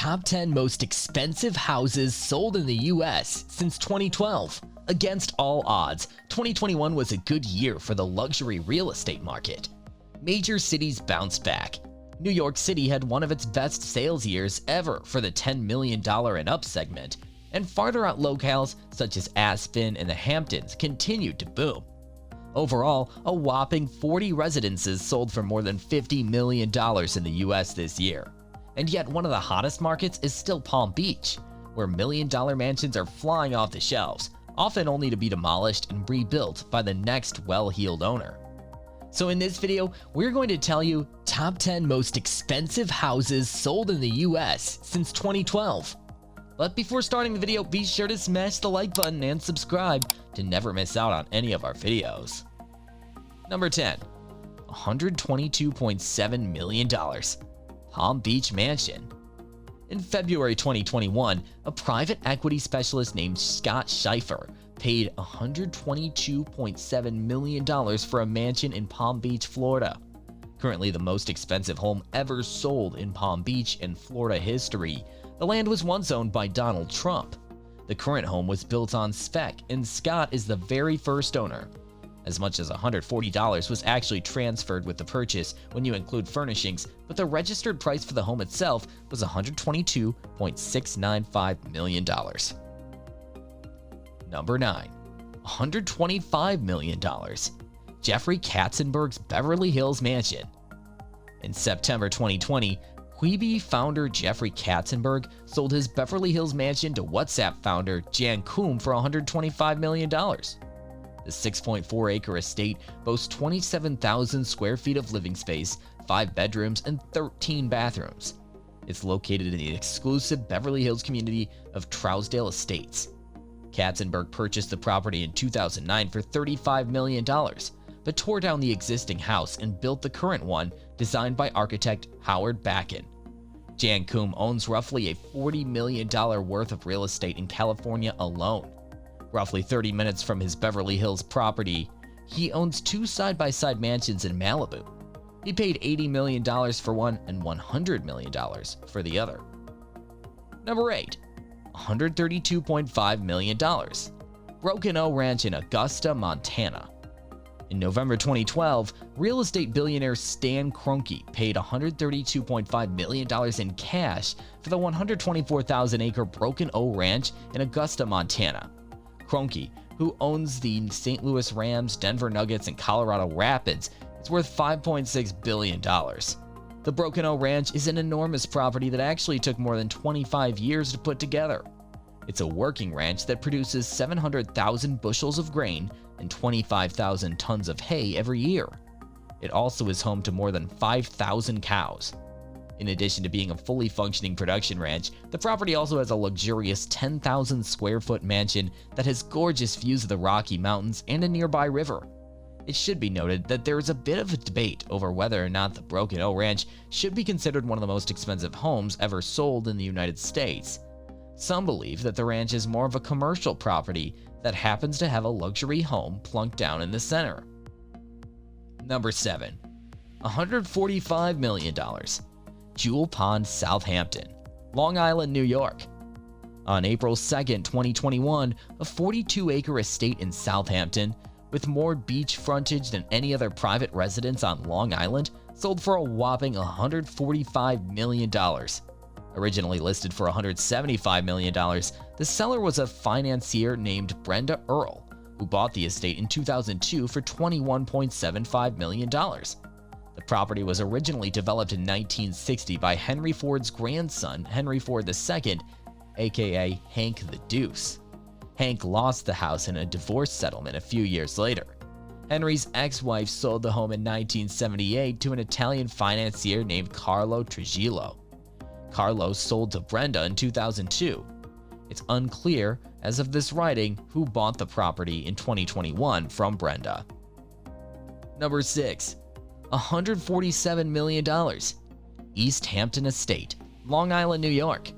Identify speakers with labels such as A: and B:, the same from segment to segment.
A: Top 10 most expensive houses sold in the US since 2012. Against all odds, 2021 was a good year for the luxury real estate market. Major cities bounced back. New York City had one of its best sales years ever for the $10 million and up segment, and farther out locales such as Aspen and the Hamptons continued to boom. Overall, a whopping 40 residences sold for more than $50 million in the US this year. And yet one of the hottest markets is still Palm Beach, where million-dollar mansions are flying off the shelves, often only to be demolished and rebuilt by the next well-heeled owner. So in this video, we're going to tell you top 10 most expensive houses sold in the US since 2012. But before starting the video, be sure to smash the like button and subscribe to never miss out on any of our videos. Number 10. $122.7 million. Palm Beach Mansion. In February 2021, a private equity specialist named Scott Schieffer paid $122.7 million for a mansion in Palm Beach, Florida. Currently the most expensive home ever sold in Palm Beach in Florida history, the land was once owned by Donald Trump. The current home was built on spec, and Scott is the very first owner. As much as $140 was actually transferred with the purchase when you include furnishings, but the registered price for the home itself was $122.695 million. Number 9. $125 million. Jeffrey Katzenberg's Beverly Hills Mansion. In September 2020, Quibi founder Jeffrey Katzenberg sold his Beverly Hills mansion to WhatsApp founder Jan Koum for $125 million. The 6.4-acre estate boasts 27,000 square feet of living space, 5 bedrooms, and 13 bathrooms. It's located in the exclusive Beverly Hills community of Trousdale Estates. Katzenberg purchased the property in 2009 for $35 million, but tore down the existing house and built the current one, designed by architect Howard Backen. Jan Koum owns roughly a $40 million worth of real estate in California alone. Roughly 30 minutes from his Beverly Hills property, he owns 2 side-by-side mansions in Malibu. He paid $80 million for one and $100 million for the other. Number 8. $132.5 million. Broken O Ranch in Augusta, Montana. In November 2012, real estate billionaire Stan Kroenke paid $132.5 million in cash for the 124,000-acre Broken O Ranch in Augusta, Montana. Kroenke, who owns the St. Louis Rams, Denver Nuggets, and Colorado Rapids, is worth $5.6 billion. The Broken O Ranch is an enormous property that actually took more than 25 years to put together. It's a working ranch that produces 700,000 bushels of grain and 25,000 tons of hay every year. It also is home to more than 5,000 cows. In addition to being a fully functioning production ranch, the property also has a luxurious 10,000 square foot mansion that has gorgeous views of the Rocky Mountains and a nearby river. It should be noted that there is a bit of a debate over whether or not the Broken O Ranch should be considered one of the most expensive homes ever sold in the United States. Some believe that the ranch is more of a commercial property that happens to have a luxury home plunked down in the center. Number 7. $145 million. Jewel Pond, Southampton, Long Island, New York. On April 2, 2021, a 42-acre estate in Southampton, with more beach frontage than any other private residence on Long Island, sold for a whopping $145 million. Originally listed for $175 million, the seller was a financier named Brenda Earle, who bought the estate in 2002 for $21.75 million. The property was originally developed in 1960 by Henry Ford's grandson, Henry Ford II, aka Hank the Deuce. Hank lost the house in a divorce settlement a few years later. Henry's ex-wife sold the home in 1978 to an Italian financier named Carlo Trujillo. Carlo sold to Brenda in 2002. It's unclear, as of this writing, who bought the property in 2021 from Brenda. Number 6. $147 million. Easthampton Estate, Long Island, New York.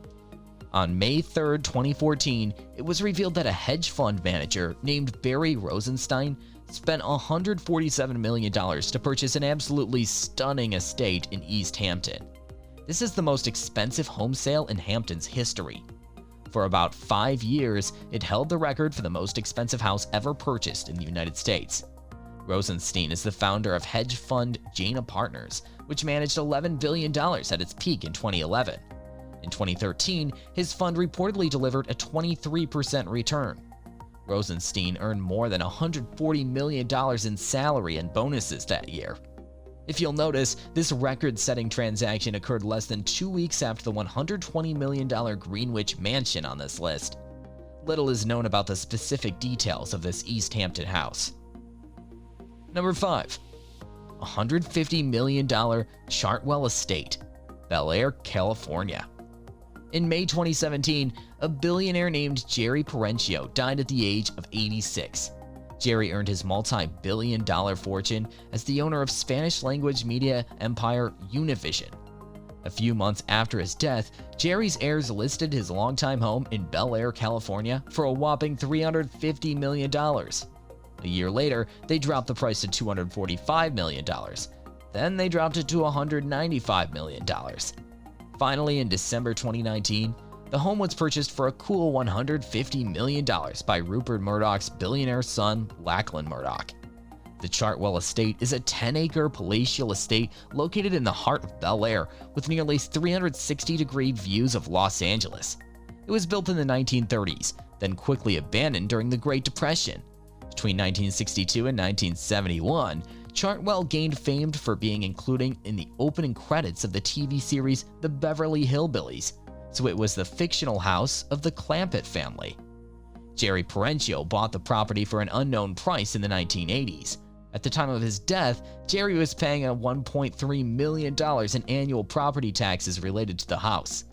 A: On May 3, 2014, it was revealed that a hedge fund manager named Barry Rosenstein spent $147 million to purchase an absolutely stunning estate in Easthampton. This is the most expensive home sale in Hampton's history. For about 5 years, it held the record for the most expensive house ever purchased in the United States. Rosenstein is the founder of hedge fund Jana Partners, which managed $11 billion at its peak in 2011. In 2013, his fund reportedly delivered a 23% return. Rosenstein earned more than $140 million in salary and bonuses that year. If you'll notice, this record-setting transaction occurred less than 2 weeks after the $120 million Greenwich mansion on this list. Little is known about the specific details of this Easthampton house. Number 5. $150 million Chartwell Estate, Bel Air, California. In May 2017, a billionaire named Jerry Perenchio died at the age of 86. Jerry earned his multi-billion-dollar fortune as the owner of Spanish-language media empire Univision. A few months after his death, Jerry's heirs listed his longtime home in Bel Air, California for a whopping $350 million. A year later, they dropped the price to $245 million. Then they dropped it to $195 million. Finally, in December 2019, the home was purchased for a cool $150 million by Rupert Murdoch's billionaire son, Lachlan Murdoch. The Chartwell Estate is a 10-acre palatial estate located in the heart of Bel Air with nearly 360-degree views of Los Angeles. It was built in the 1930s, then quickly abandoned during the Great Depression. Between 1962 and 1971, Chartwell gained fame for being included in the opening credits of the TV series The Beverly Hillbillies, so it was the fictional house of the Clampett family. Jerry Perenchio bought the property for an unknown price in the 1980s. At the time of his death, Jerry was paying $1.3 million in annual property taxes related to the house.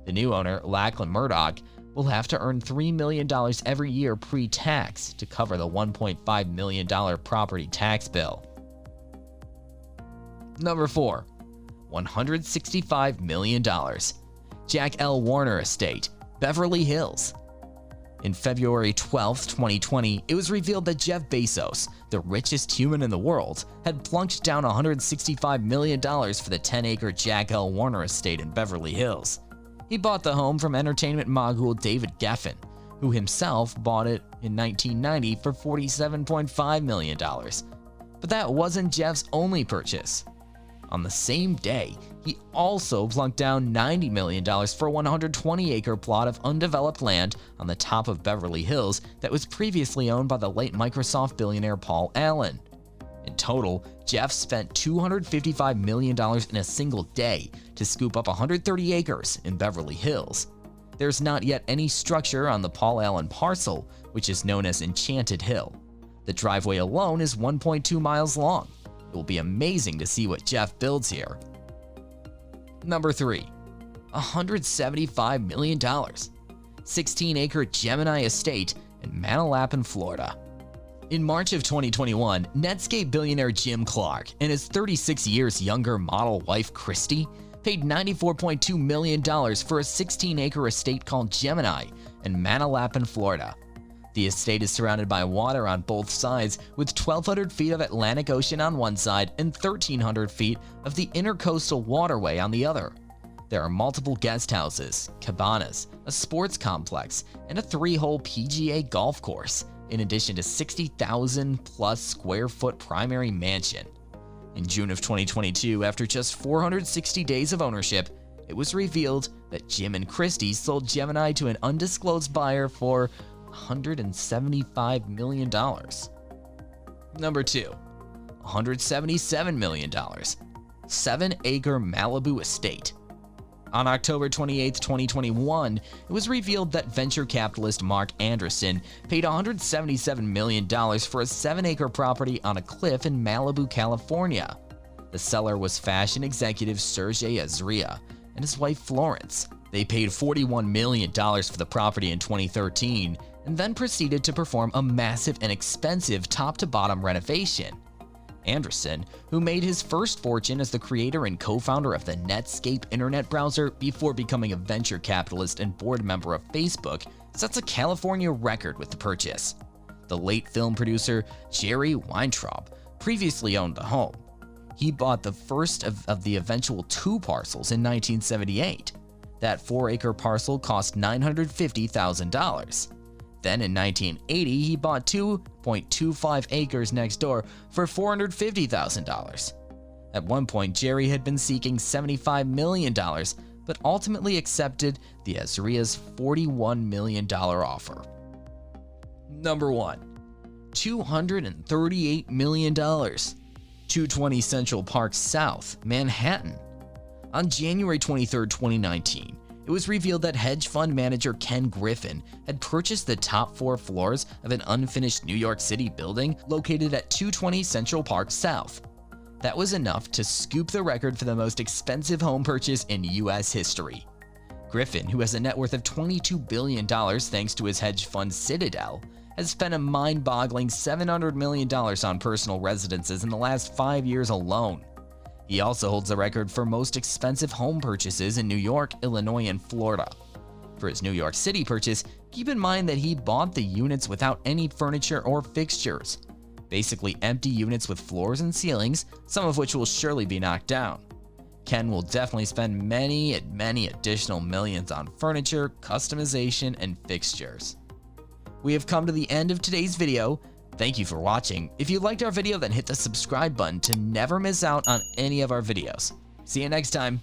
A: The new owner, Lachlan Murdoch, will have to earn $3 million every year pre-tax to cover the $1.5 million property tax bill. Number 4. $165 million. Jack L. Warner Estate, Beverly Hills. In February 12, 2020, it was revealed that Jeff Bezos, the richest human in the world, had plunked down $165 million for the 10-acre Jack L. Warner Estate in Beverly Hills. He bought the home from entertainment mogul David Geffen, who himself bought it in 1990 for $47.5 million. But that wasn't Jeff's only purchase. On the same day, he also plunked down $90 million for a 120-acre plot of undeveloped land on the top of Beverly Hills that was previously owned by the late Microsoft billionaire Paul Allen. In total, Jeff spent $255 million in a single day to scoop up 130 acres in Beverly Hills. There's not yet any structure on the Paul Allen parcel, which is known as Enchanted Hill. The driveway alone is 1.2 miles long. It will be amazing to see what Jeff builds here. Number 3. $175 million. 16-acre Gemini Estate in Manalapan, Florida. In March of 2021, Netscape billionaire Jim Clark and his 36 years younger model wife Christy paid $94.2 million for a 16-acre estate called Gemini in Manalapan, Florida. The estate is surrounded by water on both sides, with 1,200 feet of Atlantic Ocean on one side and 1,300 feet of the Intercoastal Waterway on the other. There are multiple guest houses, cabanas, a sports complex, and a 3-hole PGA golf course, in addition to 60,000-plus square foot primary mansion. In June of 2022, after just 460 days of ownership, it was revealed that Jim and Christie sold Gemini to an undisclosed buyer for $175 million. Number 2. $177 million. 7-acre Malibu Estate. On October 28, 2021, it was revealed that venture capitalist Mark Anderson paid $177 million for a 7-acre property on a cliff in Malibu, California. The seller was fashion executive Sergey Azria and his wife Florence. They paid $41 million for the property in 2013 and then proceeded to perform a massive and expensive top-to-bottom renovation. Anderson, who made his first fortune as the creator and co-founder of the Netscape internet browser before becoming a venture capitalist and board member of Facebook, sets a California record with the purchase. The late film producer Jerry Weintraub previously owned the home. he bought the first of the eventual 2 parcels in 1978. That 4-acre parcel cost $950,000. Then in 1980, he bought 2.25 acres next door for $450,000. At one point, Jerry had been seeking $75 million, but ultimately accepted the Azaria's $41 million offer. Number 1. $238 million. 220 Central Park South, Manhattan. On January 23, 2019, it was revealed that hedge fund manager Ken Griffin had purchased the top 4 floors of an unfinished New York City building located at 220 Central Park South. That was enough to scoop the record for the most expensive home purchase in U.S. history. Griffin, who has a net worth of $22 billion thanks to his hedge fund Citadel, has spent a mind-boggling $700 million on personal residences in the last 5 years alone. He also holds the record for most expensive home purchases in New York, Illinois, and Florida. For his New York City purchase, keep in mind that he bought the units without any furniture or fixtures. Basically empty units with floors and ceilings, some of which will surely be knocked down. Ken will definitely spend many additional millions on furniture, customization, and fixtures. We have come to the end of today's video. Thank you for watching. If you liked our video, then hit the subscribe button to never miss out on any of our videos. See you next time.